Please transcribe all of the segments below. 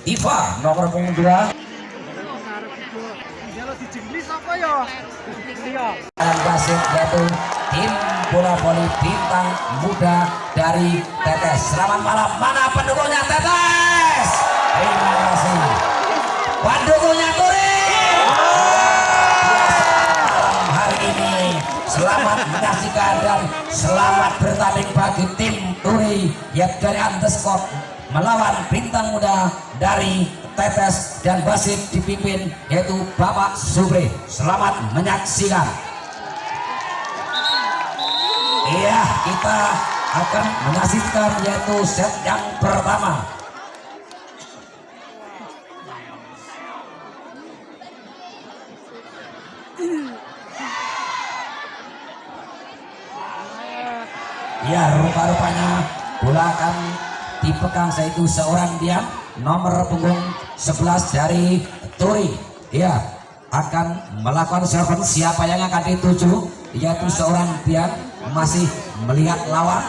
Diva nomor punggung 2. Dan wasit yaitu tim bola voli bintang muda dari Tetes. Selamat malam, mana pendukungnya Tetes? Terima kasih. Pendukungnya Turi. Hari ini selamat menyaksikan dan selamat bertanding bagi tim Turi yang dari underscore melawan bintang muda dari Tetes dan wasit dipimpin yaitu Bapak Supri. Selamat menyaksikan. Iya, kita akan menyaksikan yaitu set yang pertama. Ya, rupa-rupanya bola akan dipegang yaitu seorang dia nomor punggung 11 dari Turi. Ya, akan melakukan serve. Siapa yang akan dituju yaitu seorang dia masih melihat lawan.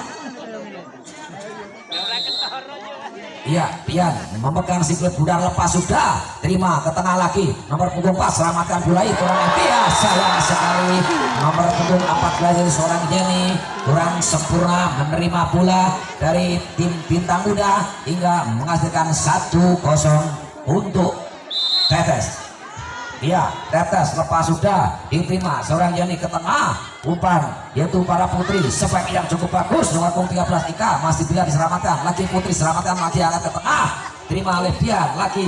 Iya, Pian memegang siklet budar lepas sudah, terima ke tengah lagi nomor punggung 4, selamatkan bola itu orang Tia, sayang sekali nomor punggung 14 dari seorang Jenny kurang sempurna menerima bola dari tim bintang muda hingga menghasilkan 1-0 untuk Tetes. Iya, Tetes lepas sudah diterima seorang Jenny ke tengah, umpan yaitu para putri spek yang cukup bagus nomor punggung 13 Ika masih bisa diselamatkan lagi, putri selamatkan lagi akan ke tengah, terima oleh Pian lagi.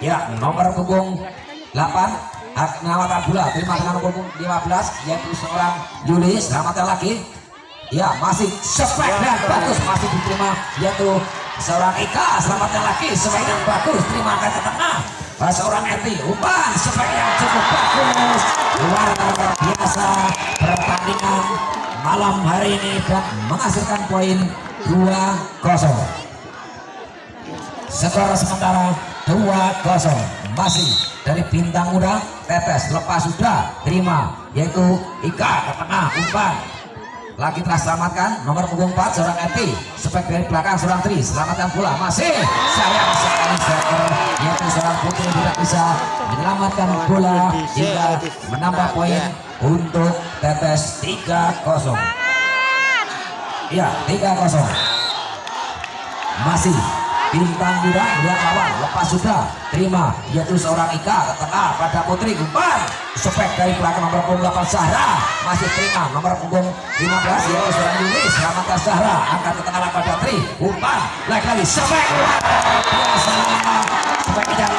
Ya, nomor punggung 8 menyelamatkan bola, terima dengan nomor punggung 15 yaitu seorang Yuli, selamatkan lagi. Ya, masih spek dan bagus masih diterima yaitu seorang Ika, selamatkan lagi, spek yang bagus, terima akan ke tengah. Seorang Eti, umpan spek yang cukup bagus, luar biasa pertandingan malam hari ini dan menghasilkan poin 2-0. Skor sementara 2-0 masih dari bintang muda Tetes. Lepas sudah terima yaitu Ika ke tengah, umpan lagi telah selamatkan nomor punggung 4 seorang Eti, spek dari belakang seorang Tri, selamatkan bola masih sayang sekali striker yaitu seorang Putri tidak bisa menyelamatkan bola hingga menambah poin untuk Tetes 3-0. Ya, 3-0 masih bintang muda melihat lawan, lepas sudah terima yaitu seorang Ika ke tengah pada Putri, umpan spek dari belakang nomor punggung 8 Zahra masih terima nomor punggung 15 yaitu seorang Yuli, selamatkan Zahra angkat ke tengah pada Tri, umpan lagi spek biasa, spek yang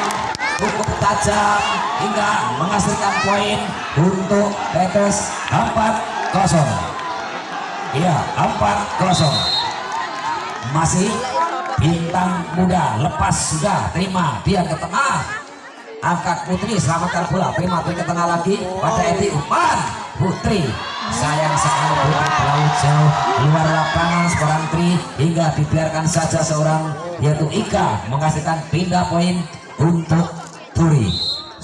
cukup tajam hingga menghasilkan poin untuk Tetes 4-0. Iya, 4-0 masih bintang muda lepas sudah terima dia ke tengah, angkat Putri, selamatkan bola, terima ke tengah lagi pada Edi, umpan Putri sayang sekali bola terlalu jauh luar lapangan seorang Tri hingga dibiarkan saja seorang yaitu Ika menghasilkan pindah poin untuk Turi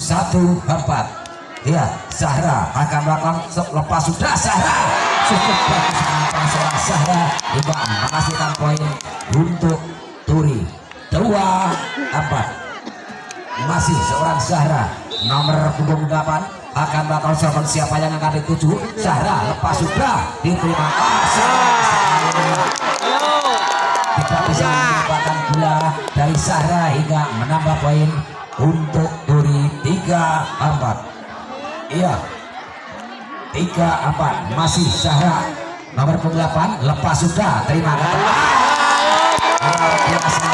1-4. Ya, Zahra akan melakukan lepas sudah, Zahra cukup bagus seorang Zahra hingga menghasilkan poin untuk Turi 2-4. Masih seorang Zahra nomor punggung 8 akan melakukan serve. Siapa yang akan dituju? Zahra lepas sudah diterima, tidak bisa mendapatkan bola dari Zahra hingga menambah poin untuk Turi 3-4. Iya, 3-4 masih Zahra nomor punggung 8 lepas sudah terima ke tengah. Biasa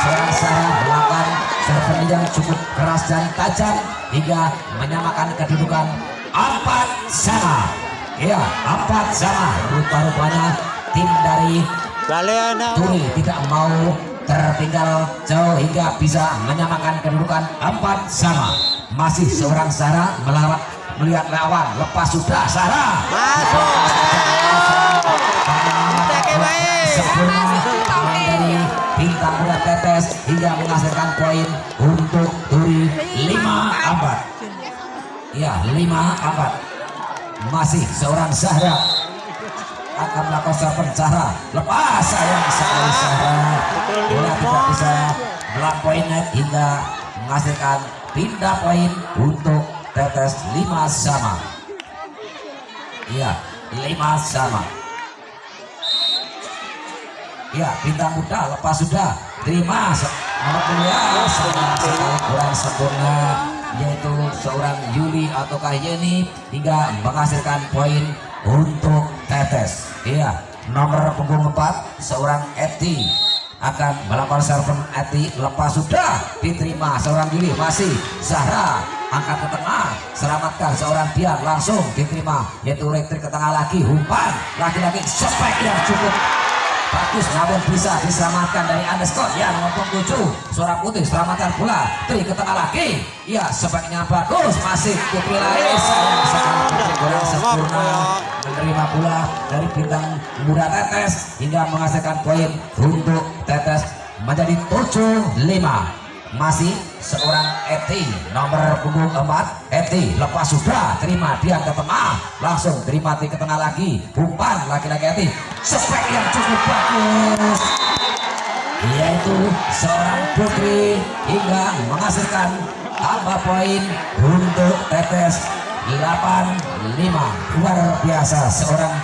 seorang Zahra melakukan serve yang cukup keras dan tajam hingga menyamakan kedudukan 4-4. Ya, 4-4. Rupa-rupanya tim dari Turi tidak mau tertinggal jauh hingga bisa menyamakan kedudukan 4-4. Masih seorang Zahra melihat lawan, lepas sudah Zahra masuk sempurna dari bintang muda Tetes hingga menghasilkan poin untuk Turi 5-4. Ya, 5-4 masih seorang Zahra akan melakukan serve Zahra, lepas sayang sekali Zahra, bola tidak bisa melampaui net hingga menghasilkan pindah poin untuk Tetes 5 sama. Iya, 5 sama. Ya, bintang muda lepas sudah terima nomor 2 sekali kurang sempurna, yaitu seorang Yuli ataukah Yeni hingga menghasilkan poin untuk Tetes. Iya, nomor punggung 4 seorang Eti akan melakukan serve. Eti lepas sudah diterima seorang Yuli, masih Zahra angkat ke tengah, selamatkan seorang Dian, langsung diterima yaitu elektrik ke tengah lagi, umpan lagi-lagi spek yang cukup bagus namun bisa diselamatkan dari underscore ya nomor 7 Suara Putih, selamatkan pula Tri ke tengah lagi, ya speknya bagus, masih Putri Lais, sayang sekali Putri kurang sempurna, menerima pula dari bintang muda Tetes hingga menghasilkan poin untuk Tetes menjadi 7-5. Masih seorang Eti nomor punggung 4, Eti lepas sudah terima dia ke tengah, langsung terima ke tengah lagi, umpan laki-laki Eti, spek yang cukup bagus yaitu seorang Putri hingga menghasilkan tambah poin untuk Tetes 8-5. Luar biasa seorang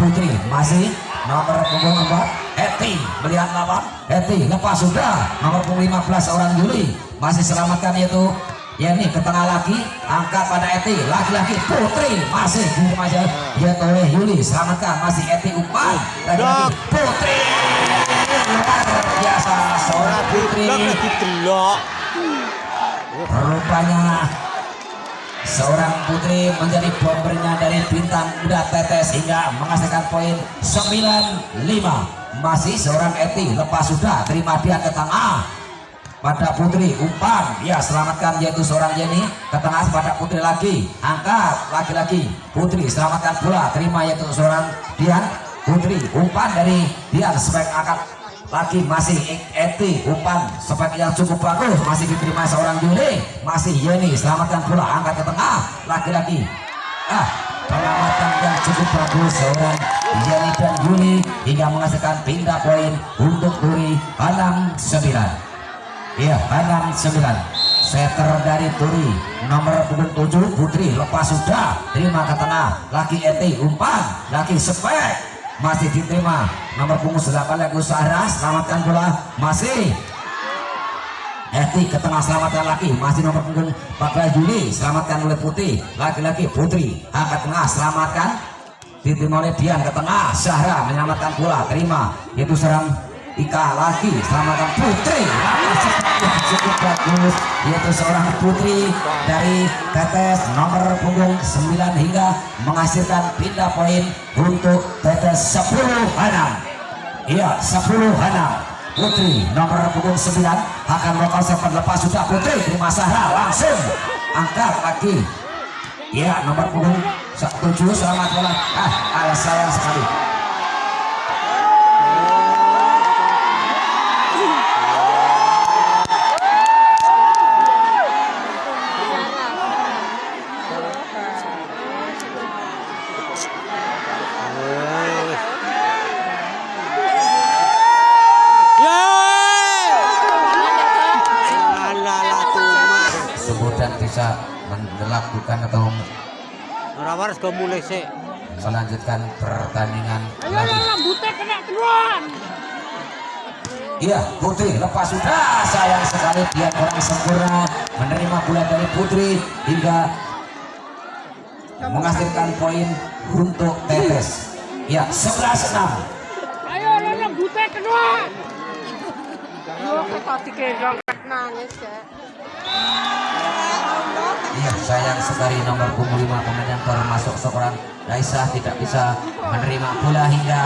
Putri. Masih nomor punggung 4 Eti melihat lawan, Eti lepas sudah nomor punggung 15 seorang Yuli, masih selamatkan yaitu Yeni ke tengah lagi, angkat pada Eti, laki-laki Putri masih aja yaitu oleh Yuli, selamatkan masih Eti, umpan laki-laki Putri, luar biasa seorang Putri. Rupanya seorang Putri menjadi bombernya dari bintang muda Tetes hingga menghasilkan poin 9-5. Masih seorang Eti lepas sudah terima dia ke tengah pada Putri, umpan ya selamatkan yaitu seorang Yeni ke tengah pada Putri lagi, angkat laki-laki Putri, selamatkan pula terima yaitu seorang Dian Putri, umpan dari Dian spek angkat lagi, masih Eti, umpan spek yang cukup bagus masih diterima seorang Yuli, masih Yeni selamatkan pula angkat ke tengah laki-laki, pengamatan yang cukup bagus seorang Yeni dan Yuli hingga menghasilkan pindah poin untuk Turi 6-9. Iya, 6-9. Setter dari Turi nomor punggung 7 Putri lepas sudah terima ke tengah laki Eti, umpan laki spek masih diterima nomor punggung 8 lagi Zahra, selamatkan bola masih Eti ke tengah, selamatkan lagi masih nomor punggung 14 Juli, selamatkan oleh Putri laki-laki Putri angkat tengah, selamatkan diterima oleh Dian ke tengah, Zahra menyelamatkan bola terima yaitu serang Ika lagi, selamatkan Putri cukup bagus yaitu seorang Putri dari Tetes nomor punggung 9 hingga menghasilkan pindah poin untuk Tetes 10-6. Iya, 10-6. Putri nomor punggung 9 akan melakukan serve lepas sudah Putri terima Zahra, langsung angkat lagi ya nomor punggung 7 selamat bola, sayang sekali bisa melakukan atau melanjutkan pertandingan lagi. Iya, Putri lepas sudah, sayang sekali dia kurang sempurna menerima bola dari Putri hingga menghasilkan poin untuk Tetes. Ya, 11-6. Ayo Lolong butek kedua. Iya, sayang sekali nomor punggung 5 pemain yang termasuk seorang Raisa tidak bisa menerima bola hingga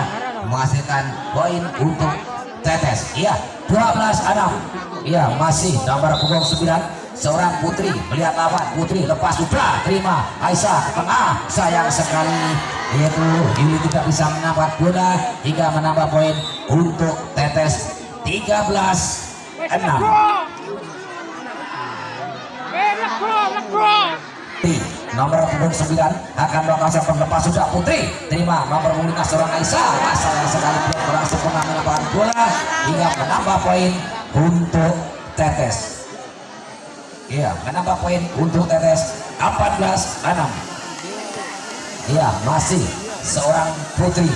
menghasilkan poin untuk Tetes. Iya, 12-6. Iya, masih nomor punggung 9 seorang Putri melihat lawan, Putri lepas sudah terima Aisyah ke tengah, sayang sekali yaitu Yuli tidak bisa menambah bola hingga menambah poin untuk Tetes 13-6. nomor punggung 9 akan melakukan serve lepas sudah Putri terima nomor punggung 5 seorang Aisyah sayang sekali belum berhasil mengambil bola hingga menambah poin untuk Tetes. Iya, menambah poin untuk Tetes 14-6. Iya, masih seorang Putri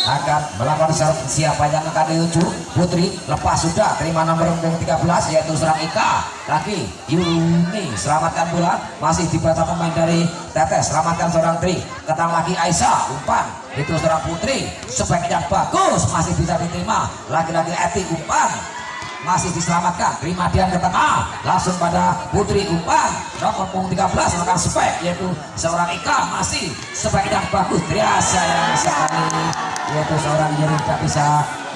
akan melakukan serve. Siapa yang akan dituju? Putri lepas sudah terima nomor punggung 13 yaitu seorang Ika lagi Yuni selamatkan bola masih dibaca pemain dari Tetes selamatkan seorang Tri ketang lagi Aisyah umpan itu seorang Putri sebaiknya bagus masih bisa diterima lagi-lagi Eti umpan masih diselamatkan terima Dian ke tengah langsung pada Putri umpan nomor punggung 13 melakukan spek yaitu seorang Ika masih spek yang bagus biasa yang sekali yaitu seorang Yeri tidak bisa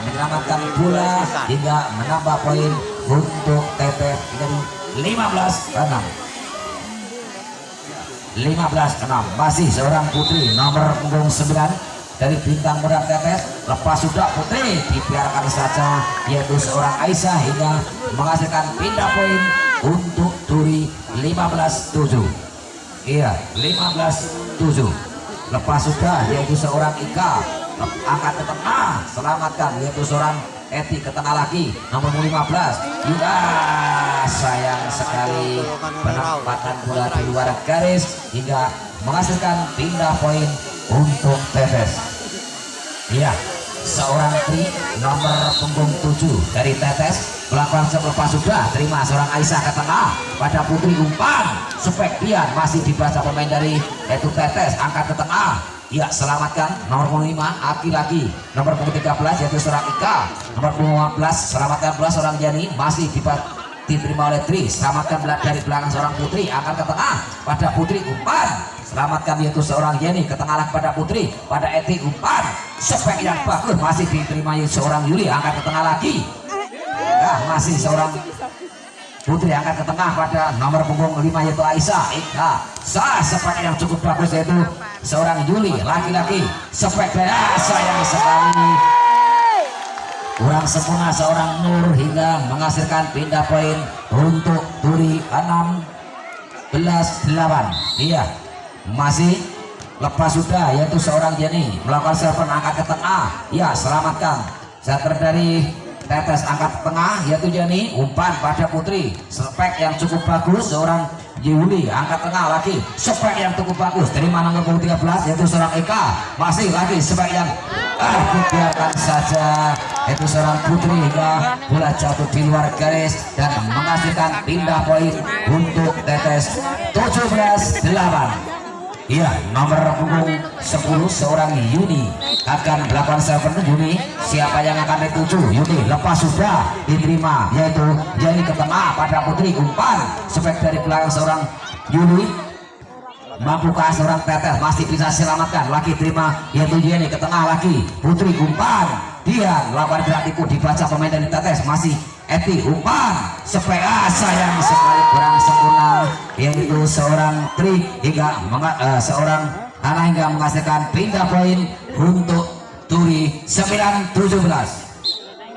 menyelamatkan bola hingga menambah poin untuk Tetes menjadi 15-6 masih seorang Putri nomor punggung 9 dari bintang muda Tetes lepas sudah Putri dibiarkan saja yaitu seorang Aisyah hingga menghasilkan pindah poin untuk Turi 15-7. Iya 15-7 lepas sudah yaitu seorang Ika angkat ke tengah selamatkan yaitu seorang Eti ke tengah lagi nomor 15 juga sayang sekali penempatan bola di luar garis hingga menghasilkan pindah poin untuk Tetes. Iya seorang Tri nomor punggung 7 dari Tetes melakukan selepas sudah terima seorang Aisyah ke tengah pada Putri umpan sebagian masih dibaca pemain dari yaitu Tetes angkat ke tengah ya selamatkan nomor punggung 5 Aki lagi nomor punggung 13 yaitu seorang Ika nomor punggung 15 selamatkan bola seorang Jani masih diterima oleh Tri selamatkan dari belakang seorang Putri angkat ke tengah pada Putri umpan selamatkan yaitu seorang Yeni ke tengah lagi pada Putri pada Eti umpan spek yang bagus masih diterima seorang Yuli angkat ke tengah lagi nah masih seorang Putri angkat ke tengah pada nomor punggung 5 yaitu Aisyah Ika spek yang cukup bagus yaitu seorang Yuli laki-laki spek sayang sekali kurang sempurna seorang Nur hingga menghasilkan pindah poin untuk Turi 16-8. Iya masih lepas sudah yaitu seorang Jenny melakukan serve angkat ke tengah ya selamatkan setter dari Tetes angkat ke tengah yaitu Jenny umpan pada Putri spek yang cukup bagus seorang Yuli angkat tengah lagi spek yang cukup bagus terima nomor 13 yaitu seorang Eka masih lagi spek yang dibiarkan saja yaitu seorang Putri hingga bola jatuh di luar garis dan menghasilkan pindah poin untuk Tetes 17-8. Iya nomor punggung 10 seorang Yuni akan melakukan serve Yuni siapa yang akan dituju Yuni lepas sudah diterima yaitu Yeni ke tengah pada Putri umpan spek dari belakang seorang Yuni mampukah seorang Tetes masih bisa selamatkan lagi terima yaitu Yeni ke tengah lagi Putri umpan dia melakukan gerak dibaca pemain dari Tetes masih Eti umpan sepeda sayang sekali kurang sempurna yaitu seorang Tri hingga seorang Ana hingga menghasilkan pindah poin untuk Turi 9-17.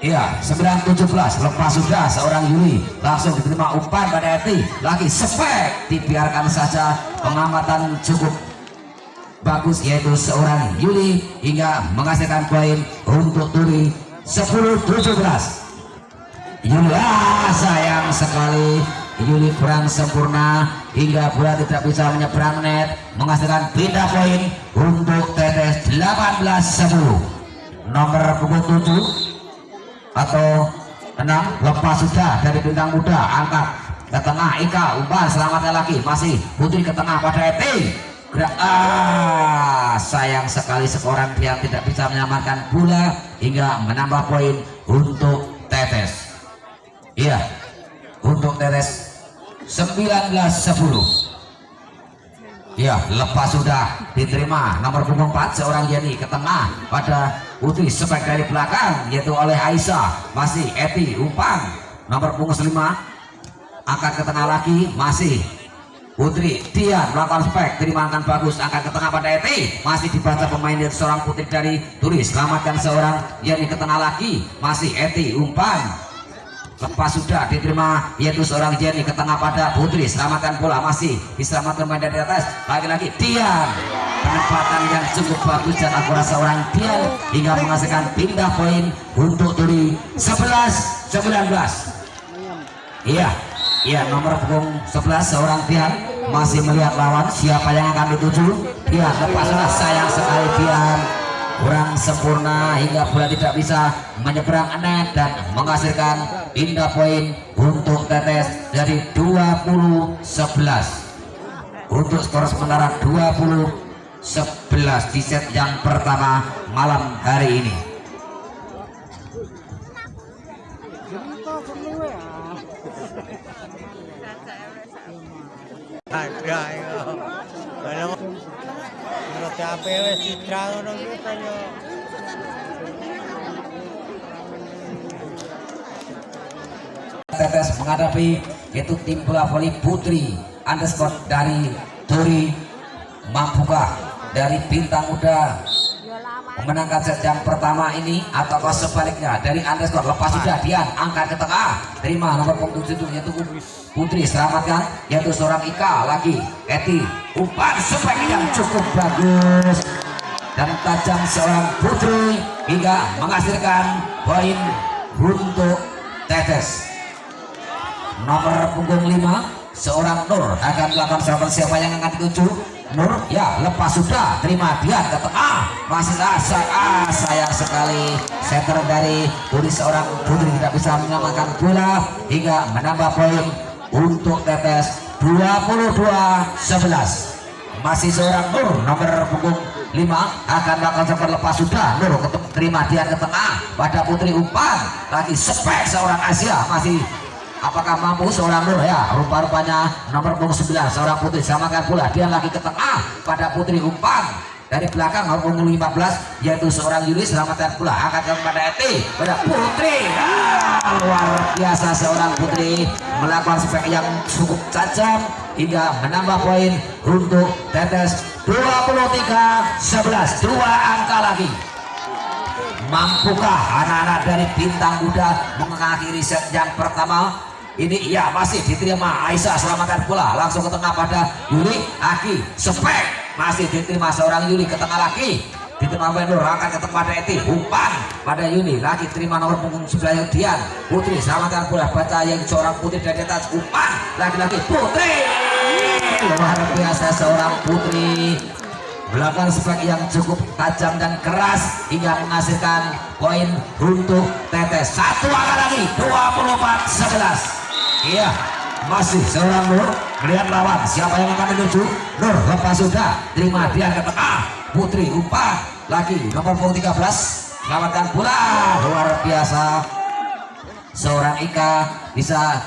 Iya 9-17 lepas sudah seorang Yuli langsung diterima umpan pada Eti lagi spek dibiarkan saja pengamatan cukup bagus yaitu seorang Yuli hingga menghasilkan poin untuk Turi 10-17. Yuli sayang sekali Yuli kurang sempurna hingga bola tidak bisa menyeberang net menghasilkan pindah poin untuk Tetes 18-10 nomor punggung 7 atau 6 lepas sudah dari bintang muda angkat ke tengah Ika umpan selamatnya lagi masih Putri ke tengah pada Eti sayang sekali seorang yang tidak bisa menyelamatkan bola hingga menambah poin untuk Tetes. Iya untuk Tetes 19-10. Iya lepas sudah diterima nomor punggung 4 seorang Yeni ke tengah pada Putri spek dari belakang yaitu oleh Aisyah masih Eti umpan nomor punggung 5 angkat ke tengah lagi masih Putri dia melakukan spek terimakan bagus angkat ke tengah pada Eti masih dibaca pemain dari seorang Putri dari Turi selamatkan seorang Yeni ke tengah lagi masih Eti umpan lepas sudah diterima yaitu seorang Jenny ke tengah pada Putri, selamatkan bola, masih diselamatkan main dari atas, lagi-lagi Dian, penempatan yang cukup bagus dan akurat seorang Dian hingga menghasilkan pindah poin untuk Turi 11-19. Iya, nomor punggung 11 seorang Dian masih melihat lawan siapa yang akan dituju. Dian lepas sudah, sayang sekali Dian kurang sempurna hingga bola tidak bisa menyeberang net dan menghasilkan pindah poin untuk Tetes dari 20-11 untuk skor sementara 20-11 di set yang pertama malam hari ini. Tetes menghadapi yaitu tim bola voli putri underscore dari Turi, mampukah dari bintang muda memenangkan set yang pertama ini ataukah sebaliknya dari underscore lepas sudah Dian angkat ke tengah, terima nomor punggung 7 yaitu Putri, selamatkan yaitu seorang Ika, lagi Eti, umpan spek yang cukup bagus dan tajam seorang Putri hingga menghasilkan poin untuk Tetes. Nomor punggung 5 seorang Nur akan melakukan serangan, siapa yang akan dituju? Nur, ya lepas sudah, terima Dian ke tengah, masih sayang sekali setter dari Putri, seorang Putri tidak bisa menyelamatkan bola hingga menambah poin untuk Tetes 22-11. Masih seorang Nur nomor punggung 5 akan melakukan serangan, lepas sudah Nur terima Dian ke tengah pada Putri, umpan lagi spek seorang Asia, masih apakah mampu seorang Nur, ya rupa-rupanya nomor punggung 9 seorang Putri, selamatkan bola Dian lagi ke tengah pada Putri, umpan dari belakang nomor punggung 15 yaitu seorang Yuli, selamatkan bola angkat kepada Eti pada Putri. Luar biasa seorang Putri melakukan spek yang cukup tajam hingga menambah poin untuk Tetes 23-11, 2 angka lagi. Mampukah anak-anak dari bintang muda mengakhiri set yang pertama ini? Ya, masih diterima Aisyah, selamatkan bola langsung ke tengah pada Yuli, Aki spek masih diterima seorang Yuli ke tengah lagi, diterima Nur angkat ke tempat Eti, umpan pada Yuli lagi, terima nomor punggung 9 Dian, Putri selamatkan bola baca yang seorang Putri dari atas, umpan lagi-lagi Putri. Luar biasa seorang Putri melakukan spek yang cukup tajam dan keras hingga menghasilkan poin untuk Tetes. Satu angka lagi, 24-11. Iya, masih seorang Nur melihat lawan siapa yang akan menuju. Nur lepas sudah, terima Dian ke tengah, Putri umpan lagi nomor punggung 13 selamatkan bola. Luar biasa seorang Ika bisa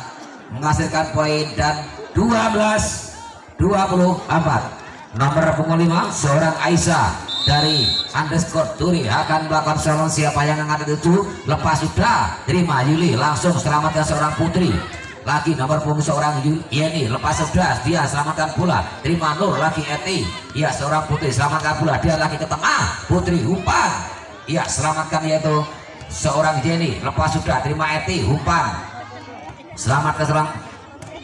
menghasilkan poin dan 12-24. Nomor punggung 5 seorang Aisyah dari underscore Turi akan melakukan serangan, siapa yang akan dituju, lepas sudah terima Yuli langsung selamatkan seorang Putri, lagi nomor punggung seorang Yeni lepas sudah dia selamatkan bola, terima Nur lagi Eti, ya seorang Putri selamatkan bola, dia lagi ke tengah Putri, umpan ya selamatkan yaitu seorang Yeni lepas sudah terima Eti, umpan selamatkan seorang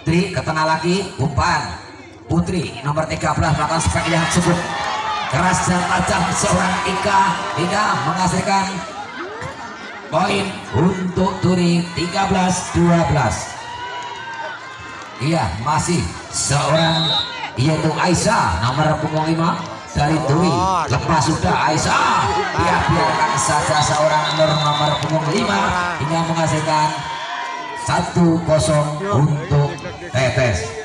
Tri ke tengah lagi, umpan Putri nomor 13 melakukan spek yang cukup keras dan tajam seorang Ika hingga menghasilkan poin untuk Turi 13-12. Iya, masih seorang yaitu Aisyah nomor punggung 5 dari Turi, lepas sudah Aisyah, ya biarkan saja seorang Nur nomor punggung 5 hingga menghasilkan 1-0 untuk Tetes.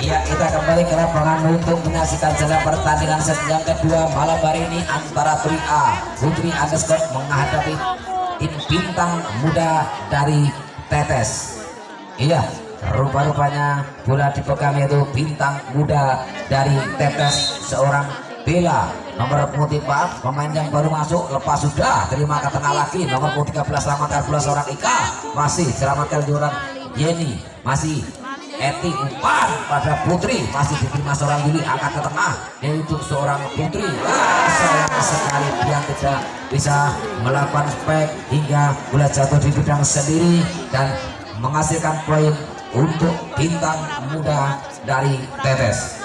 Iya, kita kembali ke lapangan untuk menyaksikan jalan pertandingan set yang kedua malam hari ini antara Turi A Putri underscore menghadapi tim bintang muda dari Tetes. Iya, rupa-rupanya bola dipegang yaitu bintang muda dari Tetes seorang Bella nomor punggung 4, pemain yang baru masuk, lepas sudah terima ke tengah lagi nomor punggung 13 selamatkan bola seorang Ika, masih selamatkan seorang Yeni, masih Eti umpan pada putri masih diterima seorang Yuli angkat ke tengah yaitu seorang putri. Sayang sekali dia tidak bisa melakukan spek hingga bola jatuh di bidang sendiri dan menghasilkan poin untuk bintang muda dari Tetes.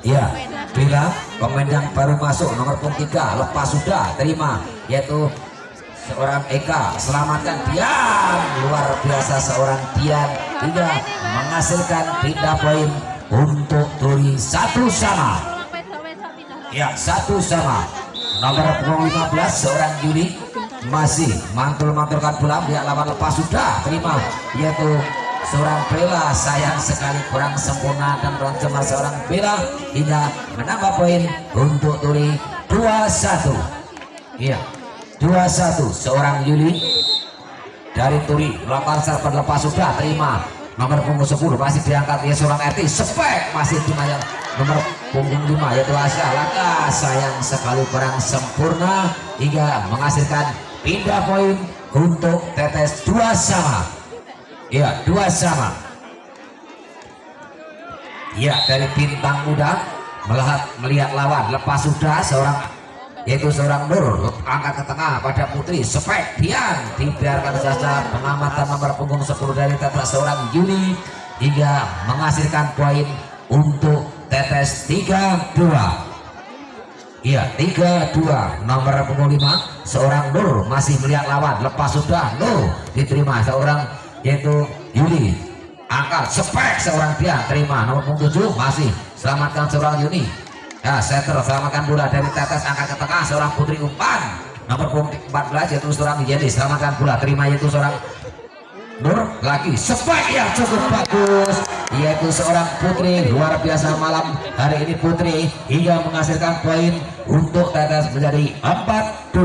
Ya, bila pemain yang baru masuk nomor punggung 3 lepas sudah terima yaitu seorang Eka, selamatkan Dian, luar biasa seorang Dian hingga menghasilkan pindah poin untuk Turi 1 sama. Ya, 1 sama. Nomor punggung 15 seorang Yuli masih mantul-mantulkan bola pihak lawan lepas sudah terima yaitu seorang Bella, sayang sekali kurang sempurna dan kurang cemas seorang Bella hingga menambah poin untuk Turi 2-1. Iya, 2-1 seorang Yuli dari Turi melakukan serban lepas sudah terima nomor punggung 10 masih diangkat ya seorang Eti spek masih yang nomor punggung 5 yaitu Asya Laka, sayang sekali kurang sempurna hingga menghasilkan pindah poin untuk Tetes 2 sama. Ya, 2 sama. Ya, dari bintang muda melihat lawan lepas sudah seorang yaitu seorang Nur angkat ke tengah pada putri spek Dian dibiarkan saja pengamatan nomor punggung 10 dari Tetes seorang Yuli hingga menghasilkan poin untuk Tetes 3-2. Iya, 3-2 nomor punggung 5 seorang Nur masih melihat lawan lepas sudah Nur diterima seorang yaitu Yuli angkat spek seorang Dian terima nomor punggung 7 masih selamatkan seorang Yuni. Ya, setter selamatkan bola dari Tetes angkat ke tengah seorang putri umpan nomor punggung 14 yaitu seorang Yeni selamatkan bola terima yaitu seorang Nur lagi spek yang cukup bagus yaitu seorang putri luar biasa malam hari ini putri hingga menghasilkan poin untuk Tetes menjadi 4-2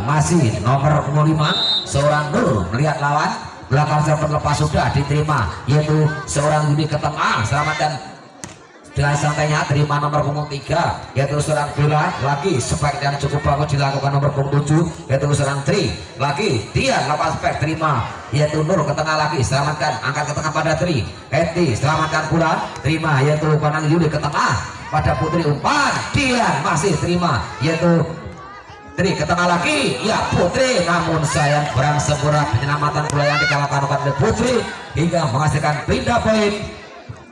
masih nomor punggung 5 seorang Nur melihat lawan belakang server lepas sudah diterima yaitu seorang Yuni ke tengah selamatkan dengan santainya terima nomor punggung 3 yaitu seorang Bella lagi spek yang cukup bagus dilakukan nomor punggung 7 yaitu seorang Tri lagi dia lepas spek terima yaitu Nur ke tengah lagi selamatkan angkat ke tengah pada Tri Eti selamatkan pula terima yaitu Panang Yuli ke tengah pada putri umpan dia masih terima yaitu Tri ke tengah lagi ya putri namun sayang kurang sempurna penyelamatan bola yang dikalahkan oleh putri hingga menghasilkan pindah poin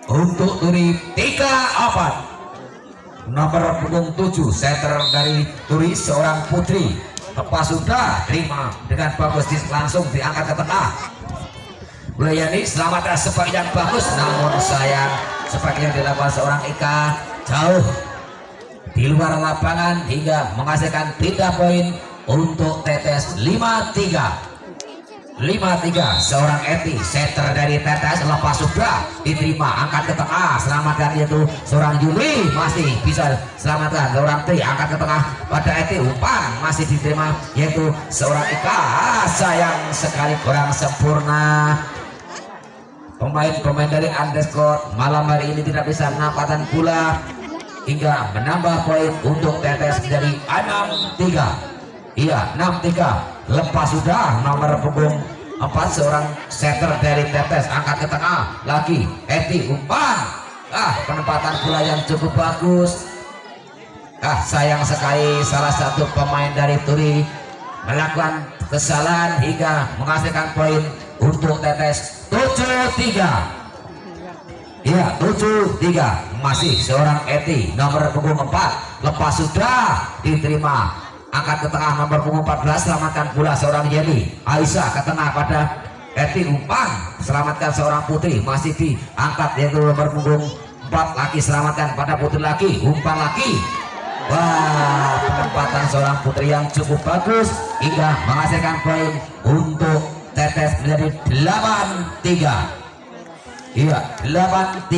untuk Turi 3-4 nomor punggung 7 setter dari Turi seorang putri lepas sudah terima dengan bagus langsung diangkat ke tengah Bulayani selamatkan spek yang bagus namun sayang spek yang dilakukan seorang Eka jauh di luar lapangan hingga menghasilkan pindah poin untuk Tetes 5-3 seorang Eti setter dari Tetes lepas sudah diterima angkat ke tengah selamatkan yaitu seorang Yuli masih bisa selamatkan seorang Tri angkat ke tengah pada Eti umpan masih diterima yaitu seorang Eka sayang sekali kurang sempurna pemain-pemain dari underscore malam hari ini tidak bisa menempatkan bola hingga menambah poin untuk Tetes dari 6-3 iya 6-3 lepas sudah nomor punggung 4 seorang setter dari Tetes angkat ke tengah lagi Eti umpan penempatan bola yang cukup bagus sayang sekali salah satu pemain dari Turi melakukan kesalahan hingga menghasilkan poin untuk Tetes 7-3 iya 7-3 masih seorang Eti nomor punggung 4 lepas sudah diterima angkat ke tengah nomor punggung 14 selamatkan bola seorang Yeni Aisyah ke tengah pada Eti umpan selamatkan seorang putri masih diangkat yaitu nomor punggung 4 lagi selamatkan pada putri lagi umpan lagi wah penempatan seorang putri yang cukup bagus hingga menghasilkan poin untuk Tetes menjadi 8-3 iya 8-3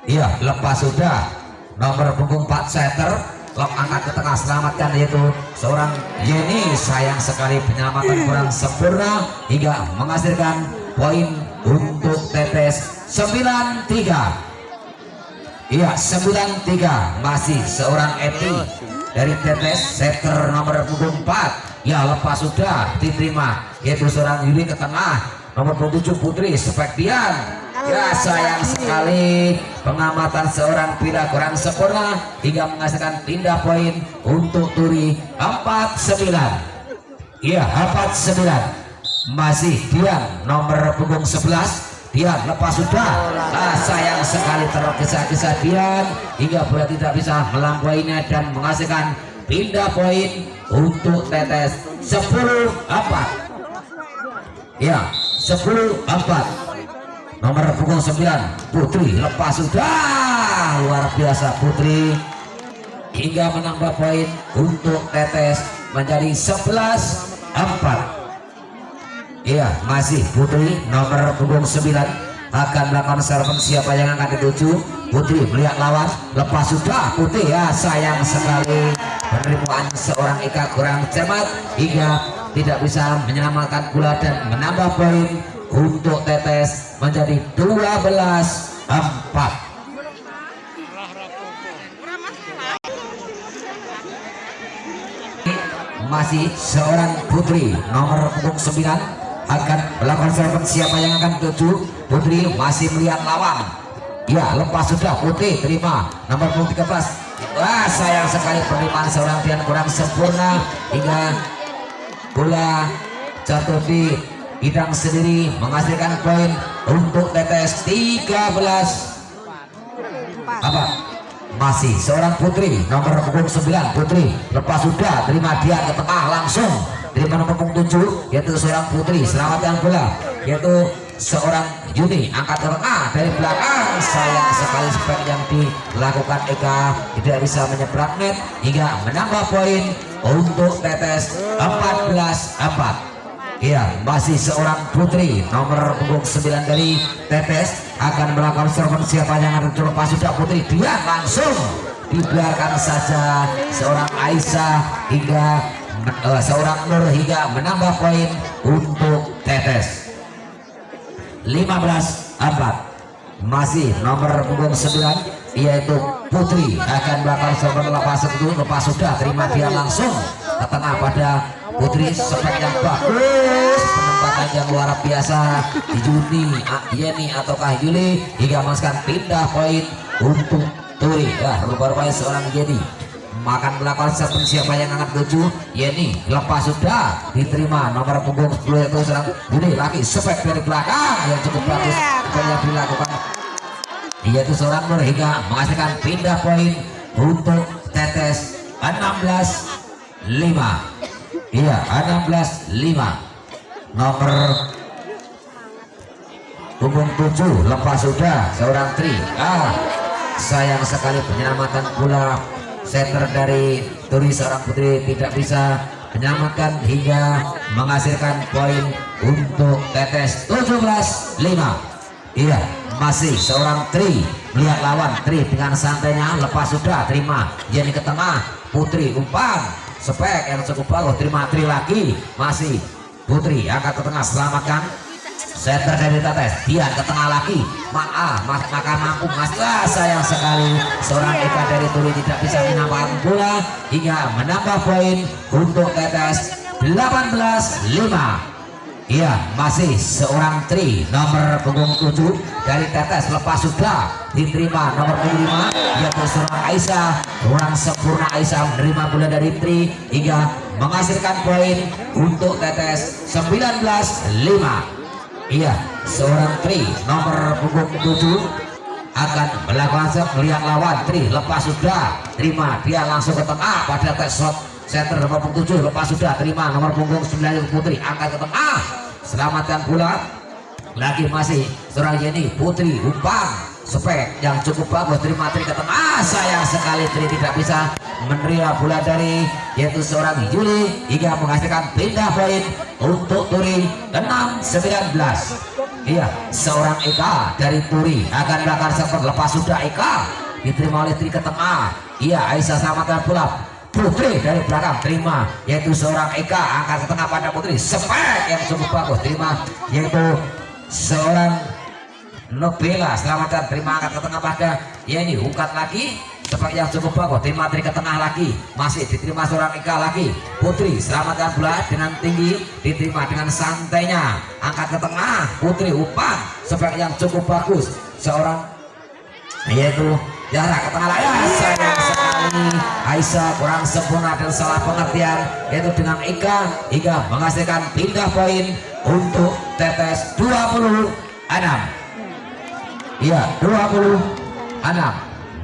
iya lepas sudah nomor punggung 4 setter angkat ke tengah selamatkan yaitu seorang Yeni sayang sekali penyelamatan kurang sempurna hingga menghasilkan poin untuk Tetes 9-3 iya 9-3 masih seorang Eti dari Tetes setter nomor punggung 4 ya lepas sudah diterima yaitu seorang Yuli ke tengah nomor 27 Putri Spektian. Ya sayang sekali pengamatan seorang bila kurang sempurna hingga menghasilkan pindah poin untuk Turi 49. Iya 49 masih Dian nomor punggung 11. Dian lepas sudah. Sayang sekali tergesa-gesa Dian hingga bola tidak bisa melampauinya dan menghasilkan pindah poin untuk Tetes 10-4. Ya 10-4 nomor punggung 9 Putri lepas sudah. Luar biasa Putri hingga menambah poin untuk Tetes menjadi 11-4. Iya masih Putri nomor punggung 9 akan melakukan serven. Siapa yang akan dituju? Putri melihat lawan lepas sudah. Putri ya sayang sekali penerimaan seorang Eka kurang cermat hingga tidak bisa menyelamatkan bola dan menambah poin untuk Tetes menjadi 12-4. Masih seorang Putri nomor punggung 9 akan melakukan serven. Siapa yang akan tuju? Putri masih melihat lawan. Ya lepas sudah. Putri terima nomor punggung 13. Sayang sekali penerimaan seorang Dian kurang sempurna hingga bola jatuh di bidang sendiri menghasilkan poin untuk Tetes 13 apa. Masih seorang Putri nomor punggung 9 Putri lepas sudah terima Dian ke tengah langsung terima nomor punggung 7 yaitu seorang Putri selamatkan bola yaitu seorang Yuni angkat ke tengah dari belakang. Sayang sekali spek yang dilakukan Eka tidak bisa menyeberang net hingga menambah poin untuk Tetes 14-4. Iya masih seorang Putri nomor punggung 9 dari Tetes akan melakukan serven. Siapa yang akan terlepas sudah Putri. Dia langsung dibiarkan saja seorang Aisyah hingga seorang Nur hingga menambah poin untuk Tetes 15-4. Masih nomor punggung 9 yaitu Putri akan melakukan serven lepas itu lepas sudah terima dia langsung ke tengah pada Putri spek yang bagus penempatan yang luar biasa di Yeni ataukah Yuli hingga menghasilkan pindah poin untuk Turi. Ya rupanya seorang Yeni akan melakukan serven. Siapa yang akan tuju? Yeni lepas sudah diterima nomor punggung 10 itu seorang Yuli lagi spek dari belakang yang cukup bagus yang dilakukan yaitu seorang Nur hingga menghasilkan pindah poin untuk Tetes 16-5. Iya 16-5 nomor punggung 7 lepas sudah seorang Tri. Sayang sekali penyelamatan bola setter dari Turi seorang Putri tidak bisa menyelamatkan hingga menghasilkan poin untuk Tetes 17-5. Iya masih seorang Tri melihat lawan. Tri dengan santainya lepas sudah terima Yeni ke tengah. Putri umpan spek yang cukup bagus terima Tri lagi. Masih Putri angkat ke tengah selamatkan setter dari Tetes. Dia ke tengah lagi maka mampu mas. Sayang sekali seorang Eka dari Turi tidak bisa menyelamatkan bola hingga menambah poin untuk Tetes 18-5. Iya masih seorang Tri nomor punggung 7 dari Tetes lepas sudah diterima nomor punggung 5 yaitu seorang Aisyah. Kurang sempurna Aisyah menerima bola dari Tri hingga menghasilkan poin untuk Tetes 19-5. Iya seorang Tri nomor punggung 7 akan melakukan melihat lawan. Tri lepas sudah terima dia langsung ke tengah pada shot center nomor punggung 7 lepas sudah terima nomor punggung 9 Putri angkat ke tengah selamatkan bola lagi. Masih seorang Yeni Putri umpan spek yang cukup bagus terima Tri ke tengah. Sayang sekali Tri tidak bisa menerima bola dari yaitu seorang Yuli hingga menghasilkan pindah poin untuk Turi 6-19. Iya seorang Eka dari Turi akan melakukan serve lepas sudah Eka diterima oleh Tri ke tengah. Iya Aisyah selamatkan bola. Putri dari belakang terima yaitu seorang Eka angkat ke tengah pada Putri spek yang cukup bagus terima yaitu seorang Nobela selamatkan terima angkat ke tengah pada Yeni ungkat lagi sepak yang cukup bagus, terima ke tengah lagi, masih diterima seorang Ika lagi. Putri selamatkan bola dengan tinggi, diterima dengan santainya, angkat ke tengah. Putri umpan sepak yang cukup bagus, seorang yaitu jarak ke tengah lagi. Sayang sekali Aisyah kurang sempurna dan salah pengertian, yaitu dengan Ika hingga menghasilkan pindah poin untuk Tetes 26. Iya 26.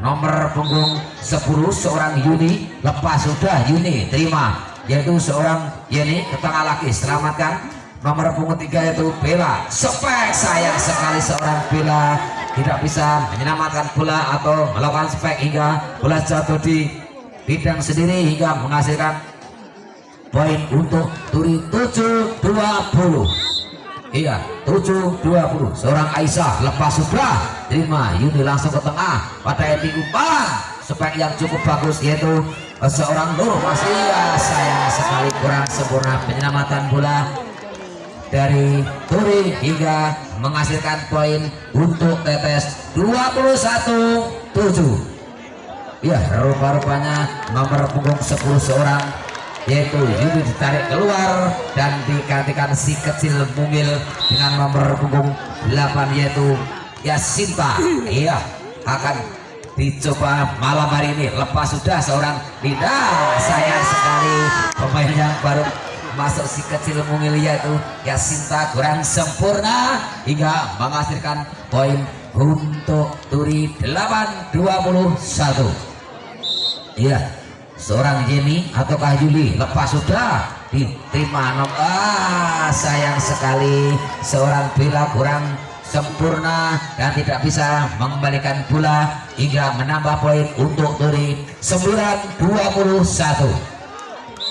Nomor punggung 10 seorang Yuni, lepas sudah Yuni terima, yaitu seorang Yeni ke tengah lagi, selamatkan. Nomor punggung 3 yaitu Bella, spek, sayang sekali seorang Bella tidak bisa menyelamatkan bola atau melakukan spek hingga bola jatuh di bidang sendiri hingga menghasilkan poin untuk Turi 7-20. Iya 7-20. Seorang Aisyah lepas sudah terima, Yuni langsung ke tengah pada Edi umpan spek yang cukup bagus, yaitu seorang Nur. Masih ya, sayang sekali kurang sempurna penyelamatan bola dari Turi hingga menghasilkan poin untuk Tetes 21-7. Ya rupa-rupanya nomor punggung 10 seorang yaitu Yuni ditarik keluar dan digantikan si kecil mungil dengan nomor punggung 8 yaitu Yasinta. Iya akan dicoba malam hari ini, lepas sudah seorang Linda. Sayang sekali pemain yang baru masuk si kecil mungil yaitu Yasinta kurang sempurna hingga menghasilkan poin untuk Turi 8-21. Iya seorang Jenny ataukah Yuli lepas sudah diterima sayang sekali seorang Bella kurang sempurna dan tidak bisa mengembalikan bola hingga menambah poin untuk Turi 9-21.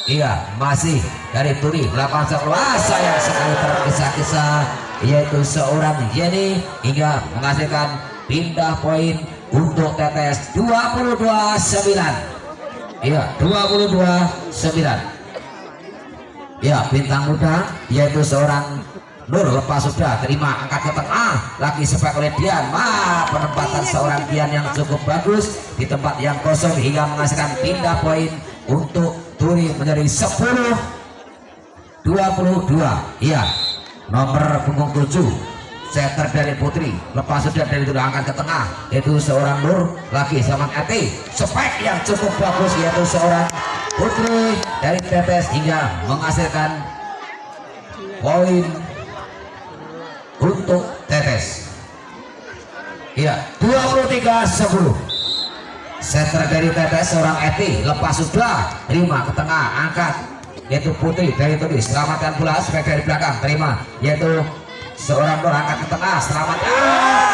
Iya masih dari Turi melakukan sayang sekali tergesa-gesa yaitu seorang Jenny hingga menghasilkan pindah poin untuk Tetes 22-9. Iya 22-9. Ya bintang muda yaitu seorang Nur lepas sudah terima, angkat ke tengah lagi spek oleh Dian. Penempatan seorang Dian yang cukup bagus di tempat yang kosong hingga menghasilkan pindah poin untuk Turi menjadi 10-22. Iya nomor punggung 7 setter dari Putri lepas sudah dari itu angkat ke tengah yaitu seorang Nur lagi sama Eti, spek yang cukup bagus yaitu seorang Putri dari Tetes hingga menghasilkan poin untuk Tetes. Iya 23-10. Setter dari Tetes seorang Eti lepas sudah terima ke tengah, angkat yaitu Putri dari Turi, selamatkan bola spek dari belakang terima yaitu seorang Nur, angkat ke tengah, selamat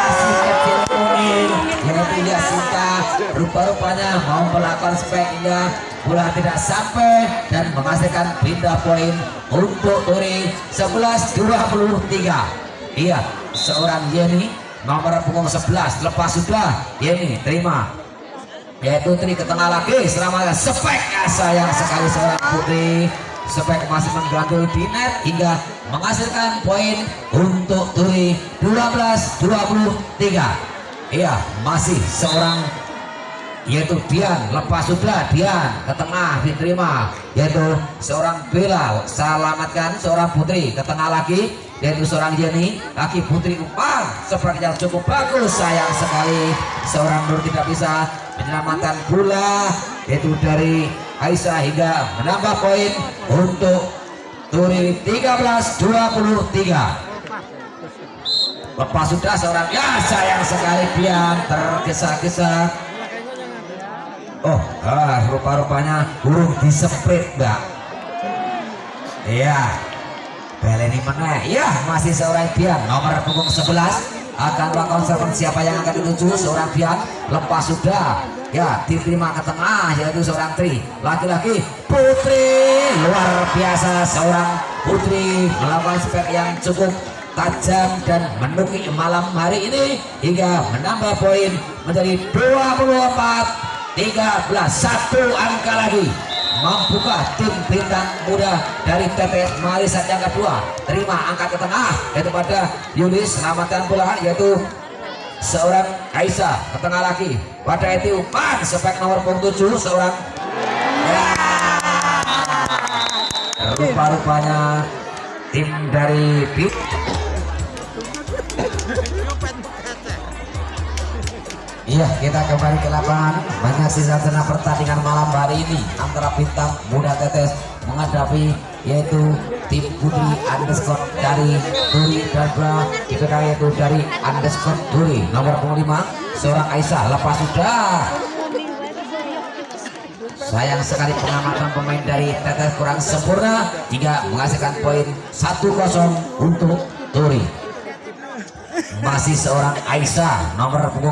si kecil kuning yaitu Yasinta rupa-rupanya mau melakukan spek hingga bola tidak sampai dan menghasilkan pindah poin untuk Turi 11-23. Iya seorang Yeni nomor punggung 11 lepas sudah Yeni terima yaitu Turi ke tengah lagi, selamat spek. Sayang sekali seorang Putri spek masih menggantul di net hingga menghasilkan poin untuk Turi 12-23. Iya masih seorang yaitu Dian lepas sudah, Dian ke tengah diterima yaitu seorang Bella, selamatkan seorang Putri ke tengah lagi yaitu seorang Jenny lagi Putri umpan spek yang cukup bagus. Sayang sekali seorang Nur tidak bisa menyelamatkan bola yaitu dari Aisyah hingga menambah poin untuk Turi 13-23. Lepas sudah seorang sayang sekali Dian tergesa-gesa. Rupa-rupanya burung diseprit mbak. Iya Beleni mana ya masih seorang Dian nomor punggung 11 akan melakukan siapa yang akan dituju seorang Dian lepas sudah ya diterima ke tengah yaitu seorang Tri laki-laki Putri. Luar biasa seorang Putri melakukan spek yang cukup tajam dan menukik malam hari ini hingga menambah poin menjadi 24-13. Satu angka lagi membuka tim bintang muda dari Tetes Marisat yang kedua. Terima angkat ke tengah yaitu pada Yulis, selamatkan bola yaitu seorang Aisyah ke tengah lagi pada Eti umpan spek nomor 7 seorang ya. Rupa-rupanya tim dari Bit iya, kita kembali ke lapangan. Menyaksikan pertandingan malam hari ini antara Bintang Muda Tetes menghadapi yaitu tim putri underscore dari Turi dan Bra yaitu dari underscore Turi nomor 5 seorang Aisyah lepas sudah. Sayang sekali pengamatan pemain dari Tetes kurang sempurna hingga menghasilkan poin 1-0 untuk Turi. Masih seorang Aisyah nomor 5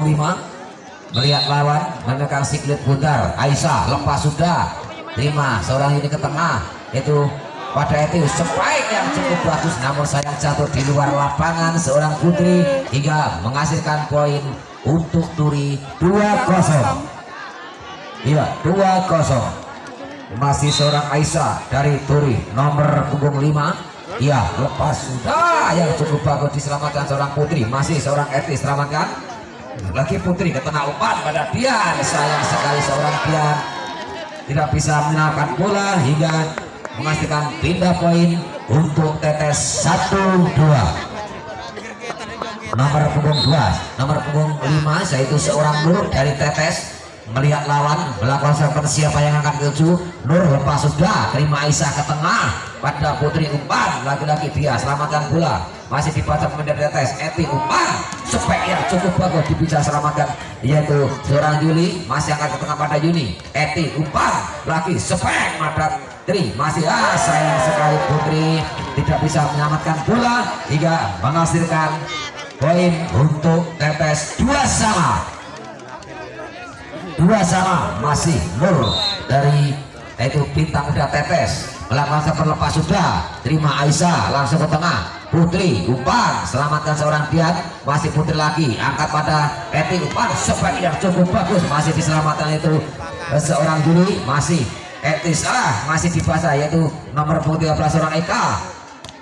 melihat lawan menekan siklet putar. Aisyah lepas sudah, terima seorang ini ke tengah itu pada itu spike yang cukup bagus namun sayang jatuh di luar lapangan seorang putri hingga menghasilkan poin untuk Turi 2-0. Iya 2-0. Masih seorang Aisyah dari Turi nomor 5. Iya lepas sudah yang cukup bagus diselamatkan seorang putri. Masih seorang Eti selamatkan lagi putri ke tengah umpan pada Dian. Sayang sekali seorang Dian tidak bisa menyelamatkan bola hingga menghasilkan pindah poin untuk Tetes 1-2. Nomor punggung 2 nomor punggung 5 yaitu seorang Nur dari Tetes melihat lawan melakukan seperti siapa yang akan tuju. Nur lepas sudah, terima Aisyah ke tengah pada putri umpan lagi-lagi dia selamatkan bola. Masih dibaca pemain dari Tetes Eti umpan spek yang cukup bagus bisa selamatkan yaitu seorang Juli. Masih akan ke tengah pada Yuni. Eti umpan lagi spek pada Tri masih sayang sekali putri tidak bisa menyelamatkan bola hingga menghasilkan poin untuk Tetes 2-2 masih Nur dari itu Bintang Muda Tetes melakukan seperlepas sudah, terima Aisyah langsung ke tengah putri umpan selamatkan seorang Dian. Masih putri lagi angkat pada Eti umpan spek yang cukup bagus masih diselamatkan itu seorang Juli. Masih Eti masih dibaca yaitu nomor 13 seorang Eka.